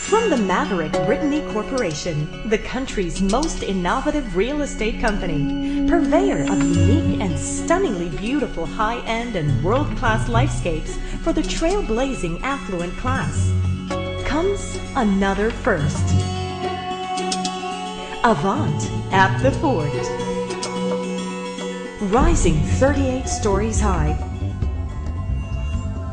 From the maverick Brittany Corporation, the country's most innovative real estate company, purveyor of unique and stunningly beautiful high-end and world-class lifescapes for the trailblazing affluent class, comes another first. Avant at the Fort. Rising 38 stories high,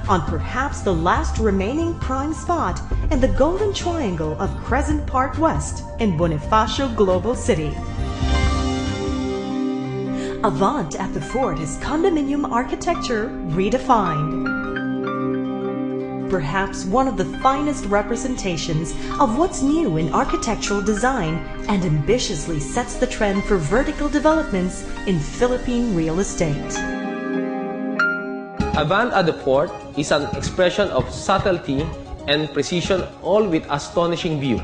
on perhaps the last remaining prime spot in the Golden Triangle of Crescent Park West in Bonifacio Global City. Avant at the Fort is condominium architecture redefined. Perhaps one of the finest representations of what's new in architectural design and ambitiously sets the trend for vertical developments in Philippine real estate. Avant at the Fort is an expression of subtlety and precision, all with astonishing view.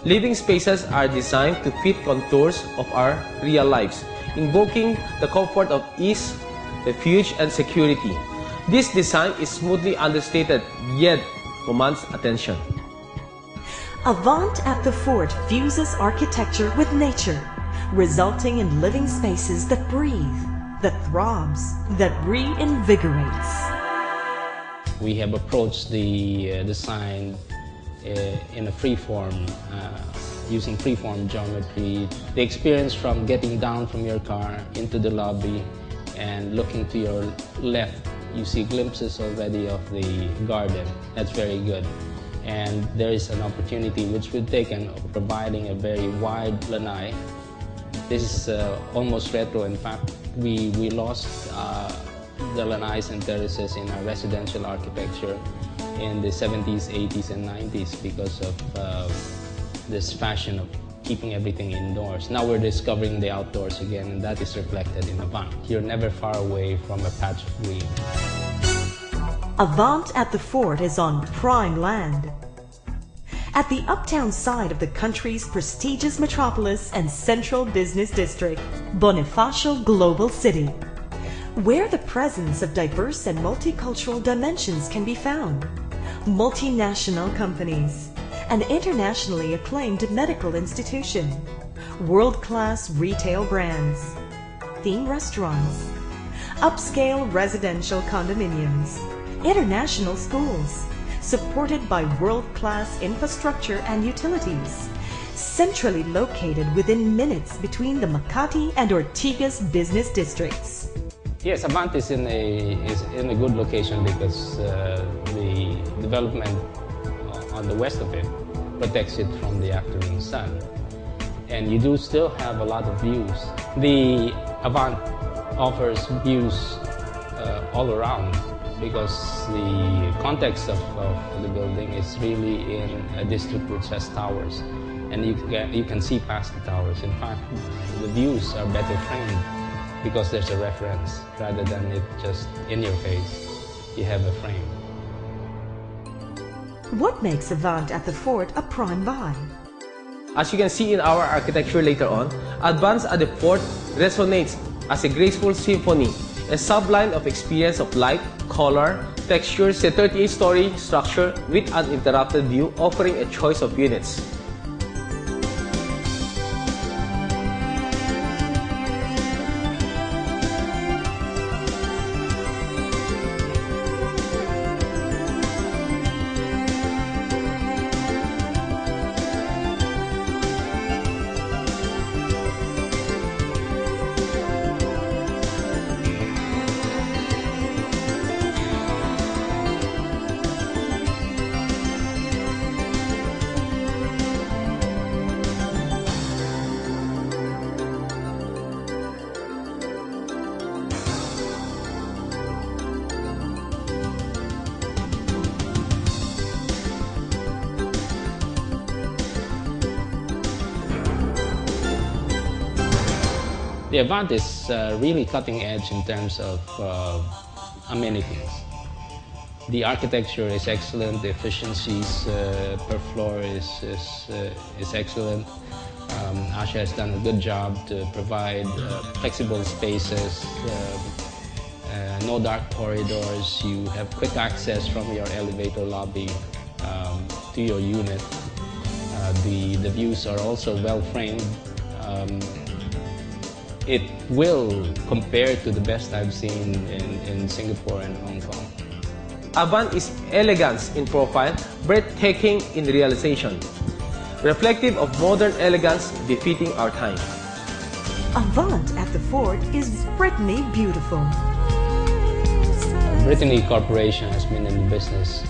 Living spaces are designed to fit contours of our real lives, invoking the comfort of ease, refuge, and security. This design is smoothly understated, yet commands attention. Avant at the Fort fuses architecture with nature, resulting in living spaces that breathe, that throbs, that reinvigorates. We have approached the design in a freeform, using freeform geometry. The experience from getting down from your car into the lobby and looking to your left, you see glimpses already of the garden. That's very good. And there is an opportunity which we've taken of providing a very wide lanai. This is almost retro. In fact, we lost the lanais and terraces in our residential architecture in the 70s, 80s, and 90s because of this fashion of keeping everything indoors. Now we're discovering the outdoors again, and that is reflected in Avant. You're never far away from a patch of green. Avant at the Fort is on prime land, at the uptown side of the country's prestigious metropolis and central business district, Bonifacio Global City, where the presence of diverse and multicultural dimensions can be found. Multinational companies, an internationally acclaimed medical institution, world-class retail brands, theme restaurants, upscale residential condominiums, international schools, supported by world-class infrastructure and utilities, centrally located within minutes between the Makati and Ortigas business districts. Yes, Avant is in a good location because the development on the west of it protects it from the afternoon sun. And you do still have a lot of views. The Avant offers views all around because the context of the building is really in a district which has towers, and you can see past the towers. In fact, the views are better framed because there's a reference rather than it just in your face. You have a frame. What makes Avant at the Fort a prime buy? As you can see in our architecture later on, Avant at the Fort resonates as a graceful symphony, a subline of experience of light, color, textures, a 38-story structure with uninterrupted view offering a choice of units. The Avant is really cutting edge in terms of amenities. The architecture is excellent, the efficiencies per floor is excellent. Asha has done a good job to provide flexible spaces, no dark corridors. You have quick access from your elevator lobby to your unit. The views are also well framed. It will compare to the best I've seen in Singapore and Hong Kong. Avant is elegance in profile, breathtaking in realization, reflective of modern elegance befitting our time. Avant at the Fort is Brittany beautiful. Brittany Corporation has been in the business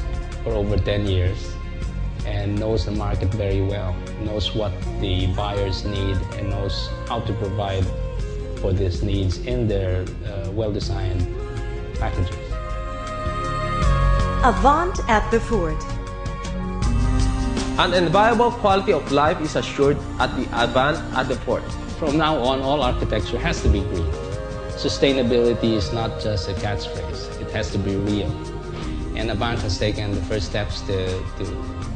for over 10 years and knows the market very well, knows what the buyers need, and knows how to provide for these needs in their well-designed packages. Avant at the Fort. An enviable quality of life is assured at the Avant at the Fort. From now on, all architecture has to be green. Sustainability is not just a catchphrase, it has to be real. And Avant has taken the first steps to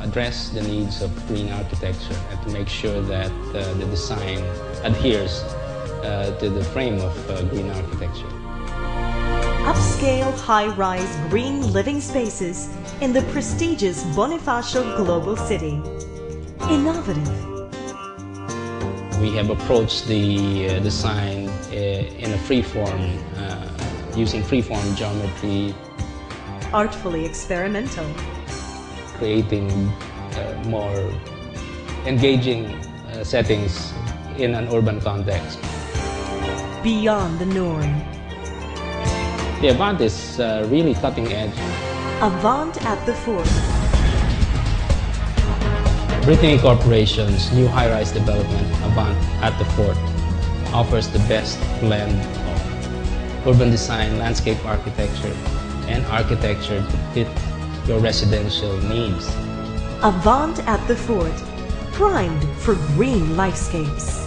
address the needs of green architecture and to make sure that the design adheres to the frame of green architecture. Upscale, high-rise green living spaces in the prestigious Bonifacio Global City. Innovative. We have approached the design in a free-form, using free-form geometry. Artfully experimental. Creating more engaging settings in an urban context. Beyond the norm. The Avant is really cutting edge. Avant at the Fort. Brittany Corporation's new high-rise development, Avant at the Fort, offers the best blend of urban design, landscape architecture, and architecture to fit your residential needs. Avant at the Fort, primed for green lifescapes.